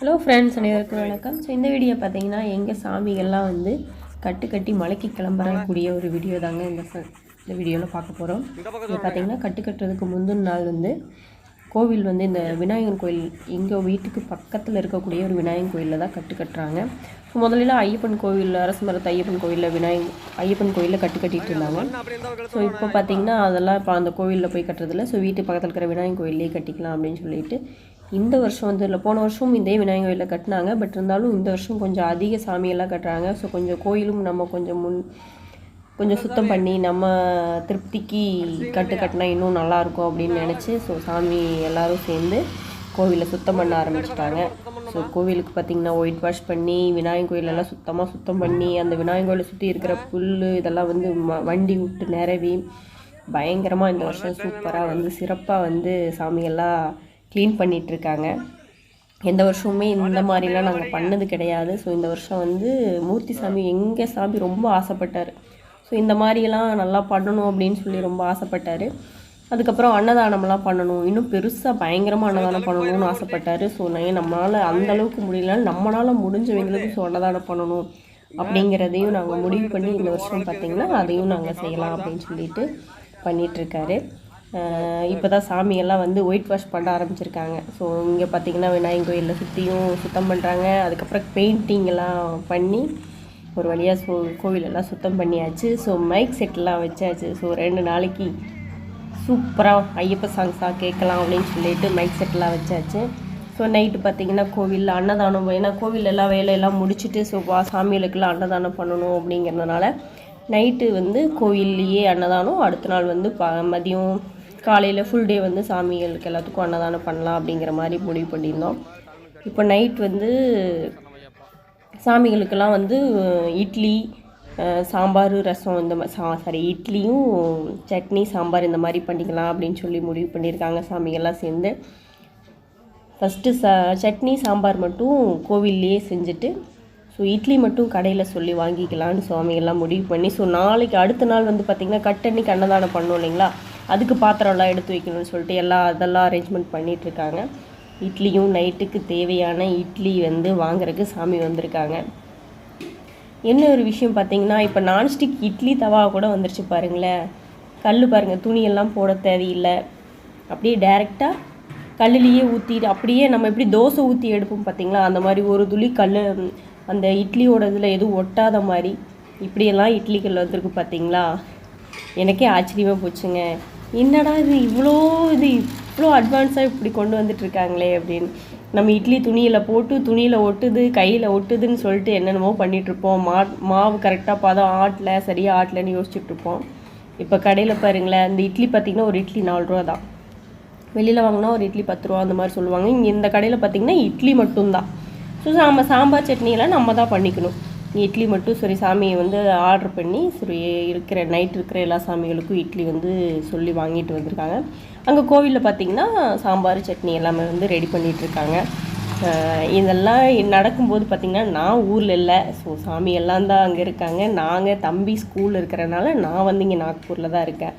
Hello friends, அனைவருக்கும் வணக்கம். So இந்த வீடியோ பார்த்தீங்கன்னா எங்கள் சாமிகள்லாம் வந்து கட்டி மலைக்கு கிளம்புறக்கூடிய ஒரு வீடியோ தாங்க இந்த வீடியோவில் பார்க்க போகிறோம். இது பார்த்தீங்கன்னா கட்டுறதுக்கு முந்தின நாள் வந்து கோவில் வந்து இந்த விநாயகர் கோயில் எங்கள் வீட்டுக்கு பக்கத்தில் இருக்கக்கூடிய ஒரு விநாயகர் கோயிலில் தான் கட்டுறாங்க. ஸோ முதல்ல ஐயப்பன் கோவில், அரசு மரத்து ஐயப்பன் கோயிலில் ஐயப்பன் கோயிலில் கட்டிகிட்டு இருந்தாங்க. ஸோ இப்போ பார்த்திங்கன்னா அதெல்லாம் இப்போ அந்த கோவிலில் போய் கட்டுறதில்ல. ஸோ வீட்டு பக்கத்தில் இருக்கிற விநாயகர் கோயிலே கட்டிக்கலாம் அப்படின்னு சொல்லிட்டு இந்த வருஷம் வந்து இல்லை, போன வருஷம் இதே விநாயகர் கோயிலில் கட்டினாங்க. பட் இருந்தாலும் இந்த வருஷம் கொஞ்சம் அதிக சாமியெல்லாம் கட்டுறாங்க. ஸோ கொஞ்சம் கோயிலும் நம்ம கொஞ்சம் சுத்தம் பண்ணி நம்ம திருப்திக்கு கட்டினா இன்னும் நல்லாயிருக்கும் அப்படின்னு நினச்சி ஸோ சாமி எல்லோரும் சேர்ந்து கோவிலை சுத்தம் பண்ண ஆரம்பிச்சிட்டாங்க. ஸோ கோவிலுக்கு பார்த்திங்கன்னா ஒயிட் வாஷ் பண்ணி விநாயகர் கோயிலெல்லாம் சுத்தம் பண்ணி அந்த விநாயகர் கோயிலை சுற்றி இருக்கிற புல் இதெல்லாம் வந்து வண்டி விட்டு நிரவி பயங்கரமாக இந்த வருஷம் சூப்பராக வந்து சிறப்பாக வந்து சாமியெல்லாம் க்ளீன் பண்ணிகிட்ருக்காங்க. எந்த வருஷமுமே இந்த மாதிரிலாம் நாங்கள் பண்ணது கிடையாது. ஸோ இந்த வருஷம் வந்து மூர்த்தி சாமி எங்கள் சாமி ரொம்ப ஆசைப்பட்டார். ஸோ இந்த மாதிரியெல்லாம் நல்லா பண்ணணும் அப்படின்னு சொல்லி ரொம்ப ஆசைப்பட்டார். அதுக்கப்புறம் அன்னதானம்லாம் பண்ணணும், இன்னும் பெருசாக பயங்கரமாக அன்னதானம் பண்ணணும்னு ஆசைப்பட்டார். ஸோ நம்மளால் அந்தளவுக்கு முடியலனாலும் நம்மளால் முடிஞ்சவங்களுக்கு ஸோ அன்னதானம் பண்ணணும் அப்படிங்கிறதையும் நாங்கள் முடிவு பண்ணி இந்த வருஷம் பார்த்திங்கன்னா அதையும் நாங்கள் செய்யலாம் அப்படின்னு சொல்லிட்டு பண்ணிகிட்ருக்காரு. இப்போ தான் சாமியெல்லாம் வந்து ஒயிட் வாஷ் பண்ண ஆரம்பிச்சிருக்காங்க. ஸோ இங்கே பார்த்திங்கன்னா விநாயகர் கோயிலில் சுற்றியும் சுத்தம் பண்ணுறாங்க. அதுக்கப்புறம் பெயிண்டிங்கெல்லாம் பண்ணி ஒரு வழியாக கோவிலெல்லாம் சுத்தம் பண்ணியாச்சு. ஸோ மைக் செட்டெலாம் வச்சாச்சு. ஸோ 2 நாளைக்கு சூப்பராக ஐயப்ப சாங்ஸாக கேட்கலாம் அப்படின்னு சொல்லிட்டு மைக் செட்டெலாம் வச்சாச்சு. ஸோ நைட்டு பார்த்திங்கன்னா கோவிலில் அன்னதானம், ஏன்னா கோவில் எல்லாம் வேலையெல்லாம் முடிச்சுட்டு ஸோ சாமிகளுக்கெல்லாம் அன்னதானம் பண்ணணும் அப்படிங்கிறதுனால நைட்டு வந்து கோவில்லையே அன்னதானம், அடுத்த நாள் வந்து மதியம் காலையில் ஃபுல் டே வந்து சாமிகளுக்கு எல்லாத்துக்கும் அன்னதானம் பண்ணலாம் அப்படிங்கிற மாதிரி முடிவு பண்ணியிருந்தோம். இப்போ நைட் வந்து சாமிகளுக்கெல்லாம் வந்து இட்லி, சாம்பார், ரசம் இந்த மாதிரி இட்லியும் சட்னி, சாம்பார் இந்த மாதிரி பண்ணிக்கலாம் அப்படின்னு சொல்லி முடிவு பண்ணியிருக்காங்க சாமிகள்லாம் சேர்ந்து. ஃபஸ்ட்டு சட்னி சாம்பார் மட்டும் கோவில்லையே செஞ்சுட்டு ஸோ இட்லி மட்டும் கடையில் சொல்லி வாங்கிக்கலான்னு சுவாமிகள்லாம் முடிவு பண்ணி ஸோ நாளைக்கு அடுத்த நாள் வந்து பார்த்திங்கன்னா கட்டன்னைக்கு அன்னதானம் பண்ணோம் இல்லைங்களா, அதுக்கு பாத்திரம்லாம் எடுத்து வைக்கணும்னு சொல்லிட்டு அதெல்லாம் அரேஞ்ச்மெண்ட் பண்ணிகிட்ருக்காங்க. இட்லியும் நைட்டுக்கு தேவையான இட்லி வந்து வாங்குறதுக்கு சாமி வந்திருக்காங்க. என்ன ஒரு விஷயம் பார்த்திங்கன்னா, இப்போ நான்ஸ்டிக் இட்லி தவா கூட வந்துருச்சு பாருங்களேன். கல் பாருங்கள், துணியெல்லாம் போட தேவையில்லை, அப்படியே டைரெக்டாக கல்லுலேயே ஊற்றிட்டு அப்படியே நம்ம எப்படி தோசை ஊற்றி எடுப்போம் பார்த்திங்களா, அந்த மாதிரி ஒரு துளி கல் அந்த இட்லியோட இதில் எதுவும் ஒட்டாத மாதிரி இப்படியெல்லாம் இட்லிகள் வந்திருக்கு பார்த்திங்களா. எனக்கே ஆச்சரியமாக போச்சுங்க. என்னடா இது இவ்வளோ அட்வான்ஸாக இப்படி கொண்டு வந்துட்டுருக்காங்களே அப்படின்னு. நம்ம இட்லி துணியில் போட்டு துணியில் ஒட்டுது, கையில் ஒட்டுதுன்னு சொல்லிட்டு என்னென்னமோ பண்ணிகிட்ருப்போம். மாவு கரெக்டாக பதம் சரியாக ஆட்டலைன்னு யோசிச்சுட்ருப்போம். இப்போ கடையில் பாருங்களேன், இந்த இட்லி பார்த்திங்கன்னா ஒரு இட்லி 4 ரூபா தான். வெளியில் வாங்கினா ஒரு இட்லி 10 ரூபா அந்த மாதிரி சொல்லுவாங்க. இங்கே இந்த கடையில் பார்த்திங்கன்னா இட்லி மட்டும்தான். ஸோ நம்ம சாம்பார் சட்னியெல்லாம் நம்ம தான் பண்ணிக்கணும். இட்லி மட்டும் சரி சாமியை வந்து ஆர்டர் பண்ணி சரி நைட் இருக்கிற எல்லா சாமிகளுக்கும் இட்லி வந்து சொல்லி வாங்கிட்டு வந்திருக்காங்க. அங்கே கோவிலில் பார்த்திங்கன்னா சாம்பார் சட்னி எல்லாமே வந்து ரெடி பண்ணிகிட்ருக்காங்க. இதெல்லாம் நடக்கும்போது பார்த்திங்கன்னா நான் ஊரில் இல்லை. ஸோ சாமி எல்லாம் தான் அங்கே இருக்காங்க. நாங்கள் தம்பி ஸ்கூலில் இருக்கிறனால நான் வந்து இங்கே நாக்பூரில் தான் இருக்கேன்.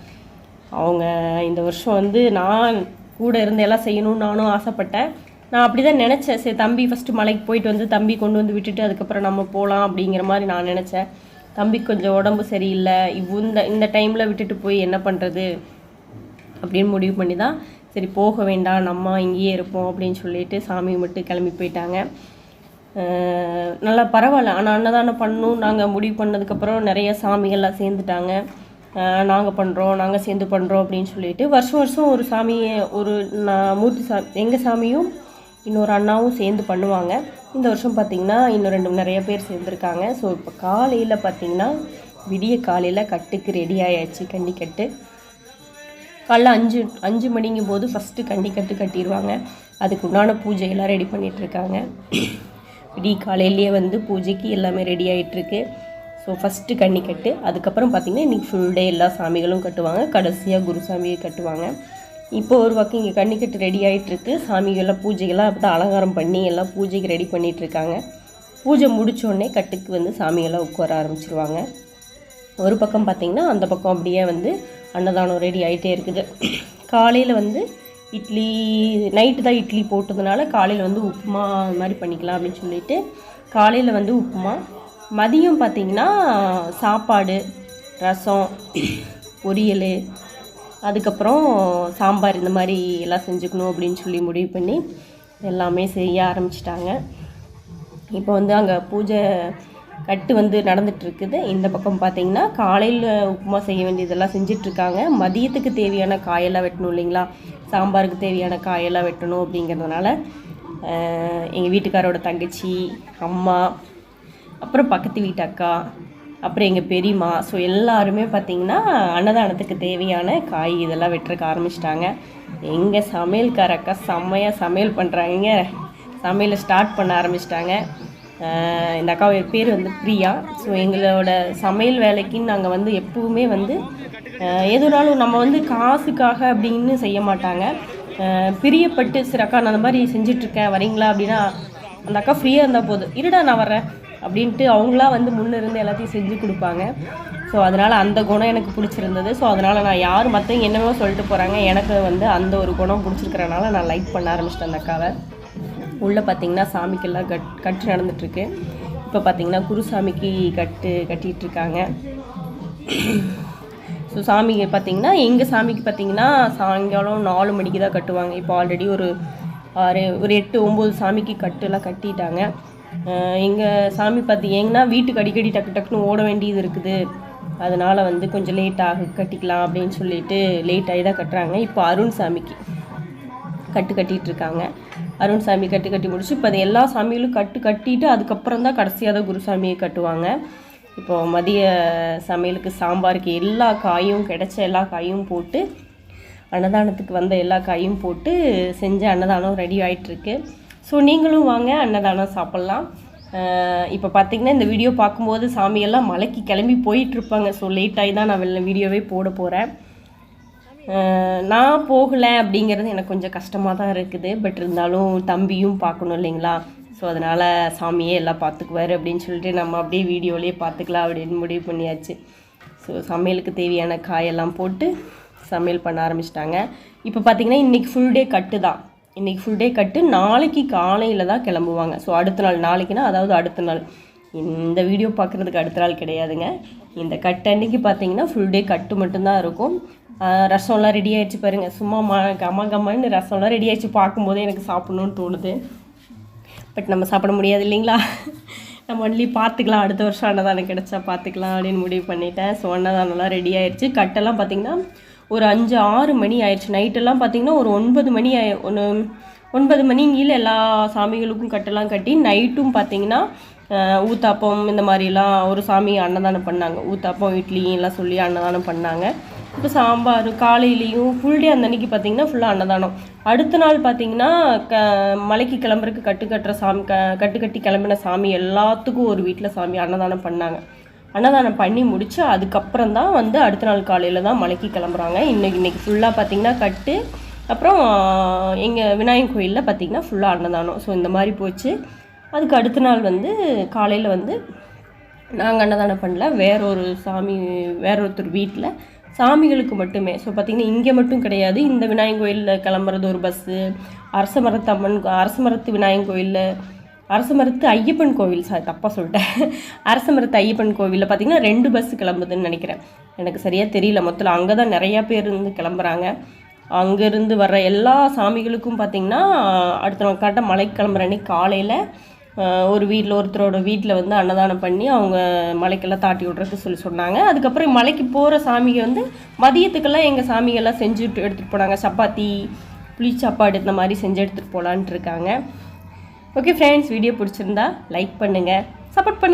அவங்க இந்த வருஷம் வந்து நான் கூட இருந்து எல்லாம் செய்யணும்னு நானும் ஆசைப்பட்டேன். நான் அப்படி தான் நினச்சேன். சரி தம்பி ஃபஸ்ட்டு மலைக்கு போயிட்டு வந்து தம்பி கொண்டு வந்து விட்டுட்டு அதுக்கப்புறம் நம்ம போகலாம் அப்படிங்கிற மாதிரி நான் நினச்சேன். தம்பிக்கு கொஞ்சம் உடம்பு சரியில்லை, இந்த டைமில் விட்டுட்டு போய் என்ன பண்ணுறது அப்படின்னு முடிவு பண்ணி தான் சரி போக வேண்டாம், நம்ம இங்கேயே இருப்போம் அப்படின்னு சொல்லிட்டு சாமி மட்டும் கிளம்பி போயிட்டாங்க. நல்லா பரவாயில்ல. ஆனால் அன்னதானம் பண்ணணும் நாங்கள் முடிவு பண்ணதுக்கப்புறம் நிறைய சாமிகள்லாம் சேர்ந்துட்டாங்க. நாங்கள் சேர்ந்து பண்ணுறோம் அப்படின்னு சொல்லிட்டு வருஷம் ஒரு சாமியை மூர்த்தி சாமி எங்கள் சாமியும் இன்னொரு அண்ணாவும் சேர்ந்து பண்ணுவாங்க. இந்த வருஷம் பார்த்திங்கன்னா இன்னும் நிறைய பேர் சேர்ந்துருக்காங்க. ஸோ இப்போ காலையில் பார்த்திங்கன்னா விடிய காலையில் கட்டுக்கு ரெடி ஆயாச்சு. கண்டிக்கட்டு காலைல 5 மணிங்கும் போது ஃபஸ்ட்டு கண்டிக்கட்டு கட்டிடுவாங்க. அதுக்கு உண்டான பூஜையெல்லாம் ரெடி பண்ணிகிட்ருக்காங்க. விடிய காலையிலேயே வந்து பூஜைக்கு எல்லாமே ரெடி ஆகிட்டுருக்கு. ஸோ ஃபஸ்ட்டு கன்னிக்கட்டு, அதுக்கப்புறம் பார்த்திங்கன்னா இன்றைக்கி ஃபுல் டே எல்லா சாமிகளும் கட்டுவாங்க. கடைசியாக குருசாமியை கட்டுவாங்க. இப்போ ஒரு பக்கம் இங்கே கன்னிக்கட்டு ரெடி ஆகிட்டுருக்கு. சாமிகள்லாம் பூஜைகள்லாம் அப்போ தான் அலங்காரம் பண்ணி எல்லாம் பூஜைக்கு ரெடி பண்ணிகிட்ருக்காங்க. பூஜை முடித்தோடனே கட்டுக்கு வந்து சாமிகள்லாம் உட்கார ஆரம்பிச்சிருவாங்க. ஒரு பக்கம் பார்த்திங்கன்னா அந்த பக்கம் அப்படியே வந்து அன்னதானம் ரெடி ஆகிட்டே இருக்குது. காலையில் வந்து இட்லி நைட்டு தான் இட்லி போட்டதுனால காலையில் வந்து உப்புமா மாதிரி பண்ணிக்கலாம் அப்படின்னு சொல்லிட்டு காலையில் வந்து உப்புமா, மதியம் பார்த்திங்கன்னா சாப்பாடு, ரசம், பொரியல், அதுக்கப்புறம் சாம்பார் இந்த மாதிரி எல்லாம் செஞ்சுக்கணும் அப்படின்னு சொல்லி முடிவு பண்ணி எல்லாமே செய்ய ஆரம்பிச்சிட்டாங்க. இப்போ வந்து அங்கே பூஜை கட்டு வந்து நடந்துகிட்ருக்குது. இந்த பக்கம் பார்த்திங்கன்னா காலையில் உப்புமா செய்ய வேண்டியதெல்லாம் செஞ்சிட்ருக்காங்க. மதியத்துக்கு தேவையான காயெல்லாம் வெட்டணும் இல்லைங்களா, சாம்பாருக்கு தேவையான காயெல்லாம் வெட்டணும். அப்படிங்கிறதுனால எங்கள் வீட்டுக்காரோட தங்கச்சி, அம்மா, அப்புறம் பக்கத்து வீட்டு அக்கா, அப்புறம் எங்கள் பெரியம்மா, ஸோ எல்லாருமே பார்த்திங்கன்னா அன்னதானத்துக்கு தேவையான காய் இதெல்லாம் வெட்டுறக்கு ஆரம்பிச்சிட்டாங்க. எங்கள் சமையல்கார அக்கா செம்மையாக சமையல் பண்ணுறாங்க. சமையலை ஸ்டார்ட் பண்ண ஆரம்பிச்சிட்டாங்க. இந்த அக்கா பேர் வந்து பிரியா. ஸோ எங்களோட சமையல் வேலைக்குன்னு நாங்கள் வந்து எப்பவுமே வந்து எதுனாலும் நம்ம வந்து காசுக்காக அப்படின்னு செய்ய மாட்டாங்க. பிரியப்பட்டு சரி அக்கா நான் அந்த மாதிரி செஞ்சிட்ருக்கேன் வரீங்களா அப்படின்னா அந்த அக்கா ஃப்ரீயாக இருந்தால் போதும், இருடா நான் வரேன் அப்படின்ட்டு அவங்களா வந்து முன்னே இருந்து எல்லாத்தையும் செஞ்சு கொடுப்பாங்க. ஸோ அதனால் அந்த குணம் எனக்கு பிடிச்சிருந்தது. ஸோ அதனால் நான் யார் மற்றவங்க என்னவோ சொல்லிட்டு போகிறாங்க, எனக்கு வந்து அந்த ஒரு குணம் பிடிச்சிருக்கிறனால நான் லைக் பண்ண ஆரம்பிச்சிட்டேன் அந்த அக்காவை. உள்ளே பார்த்திங்கன்னா சாமிக்கெல்லாம் கட்டு நடந்துகிட்ருக்கு. இப்போ பார்த்திங்கன்னா குருசாமிக்கு கட்டிகிட்ருக்காங்க. ஸோ சாமிக்கு பார்த்திங்கன்னா எங்கள் சாமிக்கு பார்த்திங்கன்னா சாயங்காலம் 4 மணிக்கு தான் கட்டுவாங்க. இப்போ ஆல்ரெடி ஒரு 8-9 சாமிக்கு கட்டுலாம் கட்டிட்டாங்க. எங்கள் சாமி பார்த்திங்கன்னா வீட்டுக்கு அடிக்கடி டக்குன்னு ஓட வேண்டியது இருக்குது. அதனால் வந்து கொஞ்சம் லேட்டாக கட்டிக்கலாம் அப்படின்னு சொல்லிட்டு லேட்டாகி தான் கட்டுறாங்க. இப்போ அருண் சாமிக்கு கட்டிகிட்ருக்காங்க. அருண் சாமி கட்டி முடிச்சு இப்போ அது எல்லா சாமிகளும் கட்டிட்டு அதுக்கப்புறம் தான் கடைசியாக தான் குருசாமியை கட்டுவாங்க. இப்போது மதிய சமையலுக்கு சாம்பாருக்கு எல்லா காயும் கிடைச்ச எல்லா காயும் போட்டு அன்னதானத்துக்கு வந்த எல்லா காயும் போட்டு செஞ்ச அன்னதானம் ரெடி ஆகிட்டுருக்கு. ஸோ நீங்களும் வாங்க அன்னதானம் சாப்பிட்லாம். இப்போ பார்த்திங்கன்னா இந்த வீடியோ பார்க்கும்போது சாமியெல்லாம் மலைக்கு கிளம்பி போயிட்டுருப்பாங்க. ஸோ லேட்டாகி தான் நான் வீடியோவே போட போகிறேன். நான் போகலை அப்படிங்கிறது எனக்கு கொஞ்சம் கஷ்டமாக தான் இருக்குது. பட் இருந்தாலும் தம்பியும் பார்க்கணும் இல்லைங்களா, ஸோ அதனால் சாமியே எல்லாம் பார்த்துக்குவார் அப்படின்னு சொல்லிட்டு நம்ம அப்படியே வீடியோலேயே பார்த்துக்கலாம் அப்படின்னு முடிவு பண்ணியாச்சு. ஸோ சமையலுக்கு தேவையான காயெல்லாம் போட்டு சமையல் பண்ண ஆரம்பிச்சிட்டாங்க. இப்போ பார்த்திங்கன்னா இன்றைக்கி ஃபுல் டே கட்டு தான். இன்றைக்கி ஃபுல் டே கட்டு, நாளைக்கு காலையில் தான் கிளம்புவாங்க. ஸோ அடுத்த நாள், நாளைக்குன்னா அதாவது அடுத்த நாள், இந்த வீடியோ பார்க்குறதுக்கு அடுத்த நாள் கிடையாதுங்க. இந்த கட்டு அன்றைக்கி பார்த்திங்கன்னா ஃபுல் டே கட்டு மட்டும்தான் இருக்கும். ரசம்லாம் ரெடி ஆகிடுச்சு பாருங்கள், சும்மா கம்மன்னு ரசம்லாம் ரெடி ஆகிடுச்சு. பார்க்கும்போதே எனக்கு சாப்பிட்ணுன்னு தோணுது. பட் நம்ம சாப்பிட முடியாது இல்லைங்களா, நம்ம ஒன்லி பார்த்துக்கலாம், அடுத்த வருஷம் அன்னதானம் கிடச்சா பார்த்துக்கலாம் அப்படின்னு முடிவு பண்ணிட்டேன். ஸோ அன்னதானம்லாம் ரெடி ஆகிடுச்சு. கட்டெல்லாம் பார்த்திங்கன்னா ஒரு 5-6 மணி ஆயிடுச்சு. நைட்டெல்லாம் பார்த்திங்கன்னா ஒரு 9 மணிங்கில் எல்லா சாமிகளுக்கும் கட்டெல்லாம் கட்டி நைட்டும் பார்த்திங்கன்னா ஊத்தாப்பம் இந்த மாதிரிலாம் ஒரு சாமி அன்னதானம் பண்ணாங்க. ஊத்தாப்பம் இட்லி எல்லாம் சொல்லி அன்னதானம் பண்ணாங்க. இப்போ சாம்பார் காலையிலையும் ஃபுல் டே அந்த அன்றைக்கி பார்த்திங்கன்னா ஃபுல்லாக அன்னதானம். அடுத்த நாள் பார்த்திங்கன்னா மலைக்கு கிளம்புறதுக்கு கட்டுக்கட்டுற சாமி கட்டி கிளம்பின சாமி எல்லாத்துக்கும் ஒரு வீட்டில் சாமி அன்னதானம் பண்ணாங்க. அன்னதானம் பண்ணி முடித்து அதுக்கப்புறம் தான் வந்து அடுத்த நாள் காலையில் தான் மலைக்கு கிளம்புறாங்க. இன்றைக்கி ஃபுல்லாக பார்த்திங்கன்னா கட்டு, அப்புறம் எங்கள் விநாயகர் கோயிலில் பார்த்திங்கன்னா ஃபுல்லாக அன்னதானம். ஸோ இந்த மாதிரி போச்சு. அதுக்கு அடுத்த நாள் வந்து காலையில் வந்து நாங்கள் அன்னதானம் பண்ணல, வேறொருத்தர் வீட்டில் சாமிகளுக்கு மட்டுமே. ஸோ பார்த்திங்கன்னா இங்கே மட்டும் கிடையாது, இந்த விநாயகர் கோயிலில் கிளம்புறது ஒரு பஸ்ஸு, அரசமரத்து விநாயகர் கோயிலில், அரசமரத்து ஐயப்பன் கோவில், தப்பாக சொல்லிட்டேன், அரசமரத்து ஐயப்பன் கோவிலில் பார்த்திங்கன்னா 2 பஸ்ஸு கிளம்புதுன்னு நினைக்கிறேன், எனக்கு சரியாக தெரியல. மொத்தத்தில் அங்கே தான் நிறையா பேர் இருந்து கிளம்புறாங்க. அங்கேருந்து வர்ற எல்லா சாமிகளுக்கும் பார்த்திங்கன்னா அடுத்த நாள் கரெக்டாக மலைக்கு கிளம்புற அன்றைக்கி காலையில் ஒருத்தரோட வீட்டில் வந்து அன்னதானம் பண்ணி அவங்க மலைக்கெல்லாம் தாட்டி விட்றதுக்கு சொன்னாங்க. அதுக்கப்புறம் மலைக்கு போகிற சாமியை வந்து மதியத்துக்கெல்லாம் எங்கள் சாமிகள்லாம் செஞ்சு எடுத்துகிட்டு போனாங்க. சப்பாத்தி, புளி சாப்பாடு இந்த மாதிரி செஞ்சு எடுத்துகிட்டு போகலான்ட்டு இருக்காங்க. ஓகே ஃப்ரெண்ட்ஸ், வீடியோ பிடிச்சிருந்தா லைக் பண்ணுங்கள், சப்போர்ட் பண்ணுங்கள்.